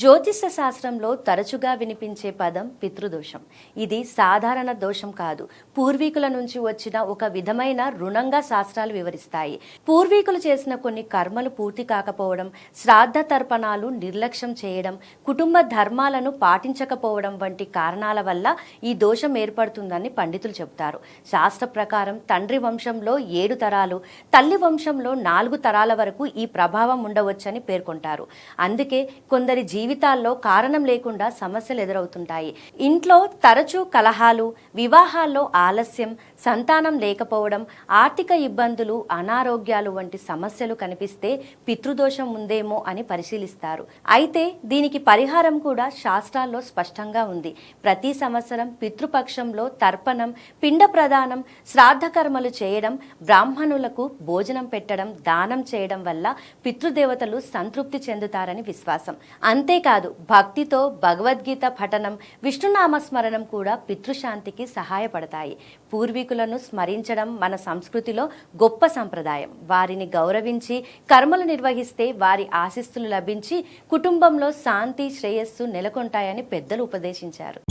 జ్యోతిష శాస్త్రంలో తరచుగా వినిపించే పదం పితృదోషం. ఇది సాధారణ దోషం కాదు, పూర్వీకుల నుంచి వచ్చిన ఒక విధమైన రుణంగా శాస్త్రాలు వివరిస్తాయి. పూర్వీకులు చేసిన కొన్ని కర్మలు పూర్తి కాకపోవడం, శ్రాద్ధ తర్పణాలు నిర్లక్ష్యం చేయడం, కుటుంబ ధర్మాలను పాటించకపోవడం వంటి కారణాల వల్ల ఈ దోషం ఏర్పడుతుందని పండితులు చెబుతారు. శాస్త్ర ప్రకారం తండ్రి వంశంలో 7 తరాలు, తల్లి వంశంలో 4 తరాల వరకు ఈ ప్రభావం ఉండవచ్చని పేర్కొంటారు. అందుకే కొందరి జీవితాల్లో కారణం లేకుండా సమస్యలు ఎదురవుతుంటాయి. ఇంట్లో తరచూ కలహాలు, వివాహాల్లో ఆలస్యం, సంతానం లేకపోవడం, ఆర్థిక ఇబ్బందులు, అనారోగ్యాలు వంటి సమస్యలు కనిపిస్తే పితృదోషం ఉందేమో అని పరిశీలిస్తారు. అయితే దీనికి పరిహారం కూడా శాస్త్రాల్లో స్పష్టంగా ఉంది. ప్రతి సంవత్సరం పితృపక్షంలో తర్పణం, పిండ ప్రదానం, శ్రాద్ధ కర్మలు చేయడం, బ్రాహ్మణులకు భోజనం పెట్టడం, దానం చేయడం వల్ల పితృదేవతలు సంతృప్తి చెందుతారని విశ్వాసం. అంతేకాదు భక్తితో భగవద్గీత పఠనం, విష్ణునామస్మరణం కూడా పితృశాంతికి సహాయపడతాయి. పూర్వీకులను స్మరించడం మన సంస్కృతిలో గొప్ప సంప్రదాయం. వారిని గౌరవించి కర్మలు నిర్వహిస్తే వారి ఆశీస్సులు లభించి కుటుంబంలో శాంతి, శ్రేయస్సు నెలకొంటాయని పెద్దలు ఉపదేశించారు.